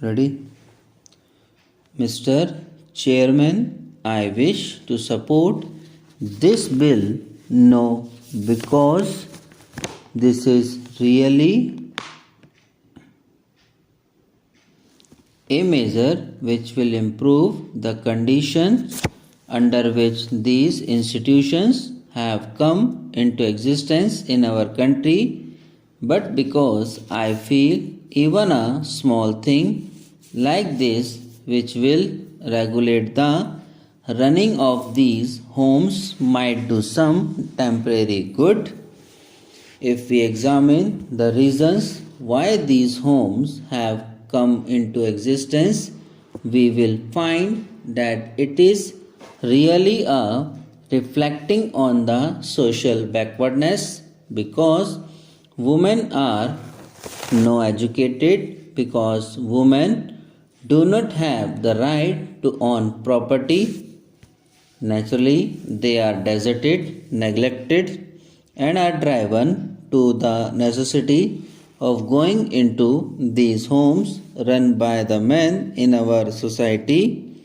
Ready? Mr. Chairman, I wish to support this bill. No, because this is really a measure which will improve the conditions under which these institutions have come into existence in our country, but because I feel even a small thing like this, which will regulate the running of these homes, might do some temporary good. If we examine the reasons why these homes have come into existence, we will find that it is really a reflecting on the social backwardness, because women are no educated, because women do not have the right to own property. Naturally, they are deserted, neglected, and are driven to the necessity of going into these homes run by the men in our society.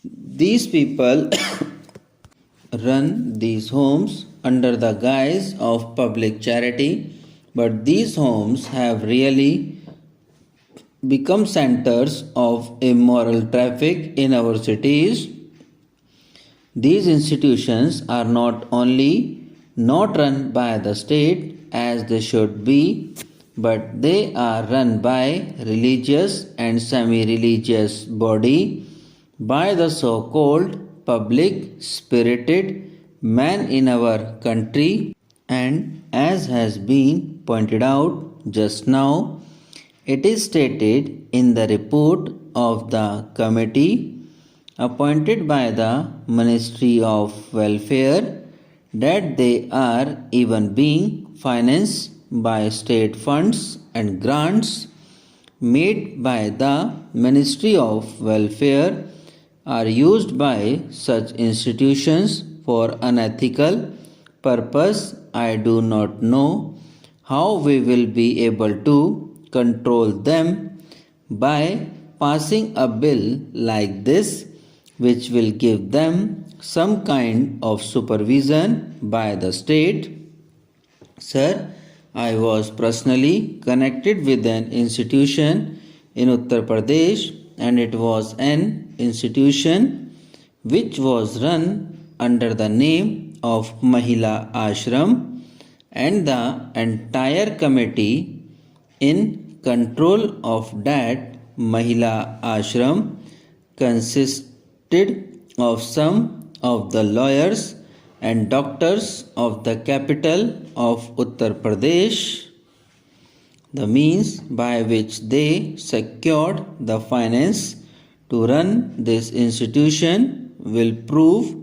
These people run these homes under the guise of public charity, but these homes have really become centers of immoral traffic in our cities. These institutions are not only not run by the state as they should be, but they are run by religious and semi-religious body, by the so-called public spirited man in our country, and as has been pointed out just now, it is stated in the report of the committee appointed by the Ministry of Welfare that they are even being financed by state funds and grants made by the Ministry of Welfare are used by such institutions for unethical purpose. I do not know how we will be able to control them by passing a bill like this, which will give them some kind of supervision by the state. Sir, I was personally connected with an institution in Uttar Pradesh, and it was an institution which was run under the name of Mahila Ashram, and the entire committee in control of that Mahila Ashram consisted of some of the lawyers and doctors of the capital of Uttar Pradesh. The means by which they secured the finance to run this institution will prove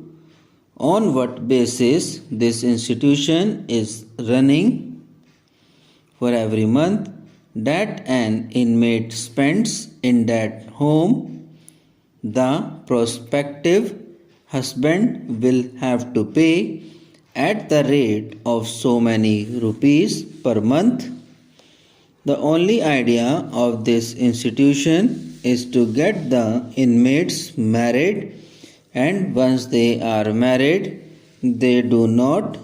on what basis this institution is running. For every month that an inmate spends in that home, the prospective husband will have to pay at the rate of so many rupees per month. The only idea of this institution is to get the inmates married, and once they are married, they do not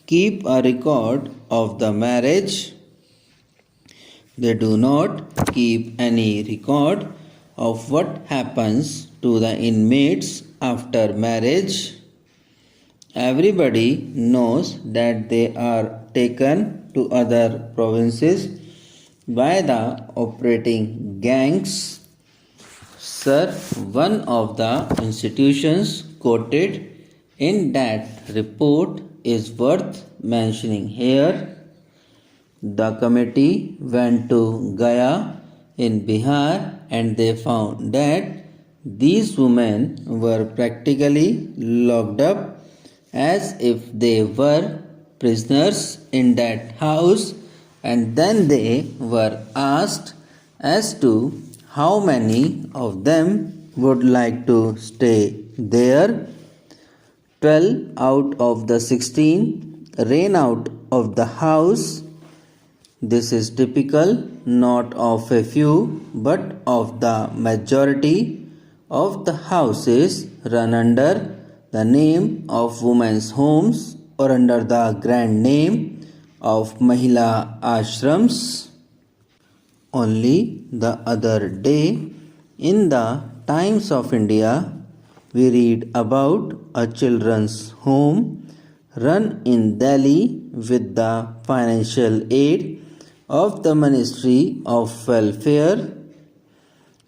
keep a record of the marriage. They do not keep any record of what happens to the inmates after marriage. Everybody knows that they are taken to other provinces by the operating gangs. Sir, one of the institutions quoted in that report is worth mentioning here. The committee went to Gaya in Bihar, and they found that these women were practically locked up as if they were prisoners in that house, and then they were asked as to how many of them would like to stay there. 12 out of the 16 ran out of the house. This is typical not of a few but of the majority of the houses run under the name of women's homes or under the grand name of Mahila Ashrams. Only the other day in the Times of India we read about a children's home run in Delhi with the financial aid of the Ministry of Welfare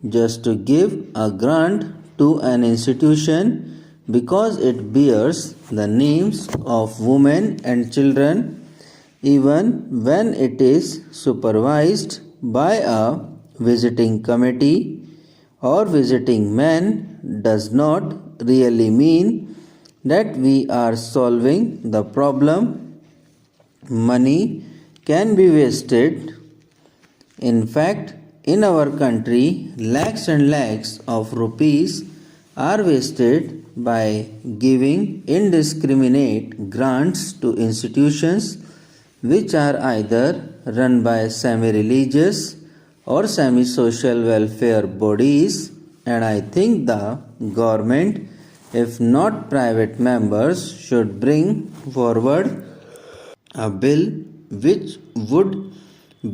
just to give a grant to an institution because it bears the names of women and children even when it is supervised by a visiting committee or visiting man does not really mean that we are solving the problem. Money can be wasted. In fact, in our country, lakhs and lakhs of rupees are wasted by giving indiscriminate grants to institutions which are either run by semi-religious or semi-social welfare bodies, and I think the government, if not private members, should bring forward a bill which would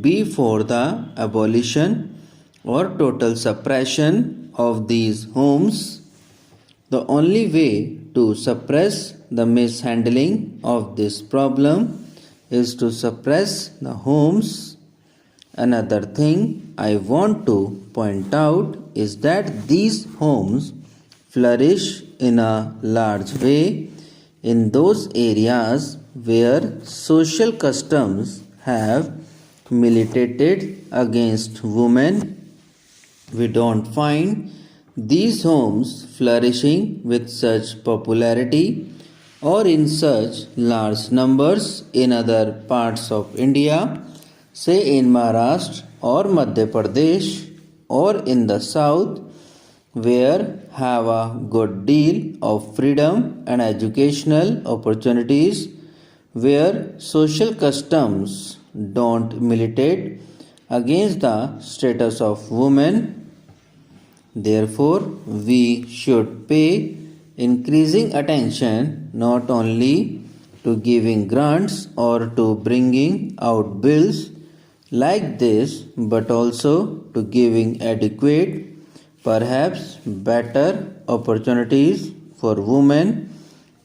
be for the abolition or total suppression of these homes. The only way to suppress the mishandling of this problem is to suppress the homes. Another thing I want to point out is that these homes flourish in a large way in those areas where social customs have militated against women. We don't find these homes flourishing with such popularity or in such large numbers in other parts of India, say in Maharashtra or Madhya Pradesh or in the south, where have a good deal of freedom and educational opportunities, where social customs don't militate against the status of women. Therefore, we should pay increasing attention not only to giving grants or to bringing out bills like this, but also to giving adequate, perhaps better opportunities for women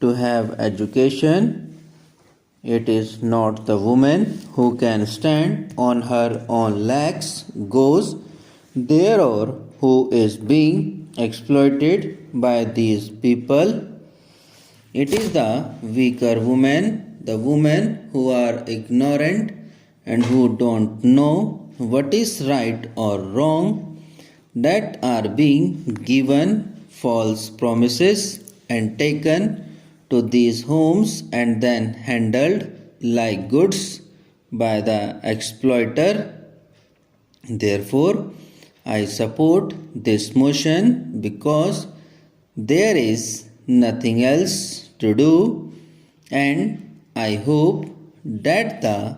to have education. It is not the woman who can stand on her own legs goes there or who is being exploited by these people. It is the weaker women, the women who are ignorant and who don't know what is right or wrong, that are being given false promises and taken to these homes and then handled like goods by the exploiter. Therefore, I support this motion because there is nothing else to do, and I hope that the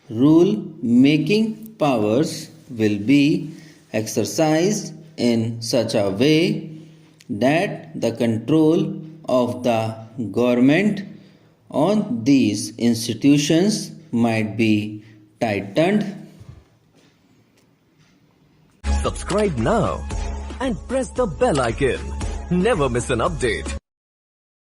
rule making powers will be exercised in such a way that the control of the government on these institutions might be tightened. Subscribe now and press the bell icon. Never miss an update.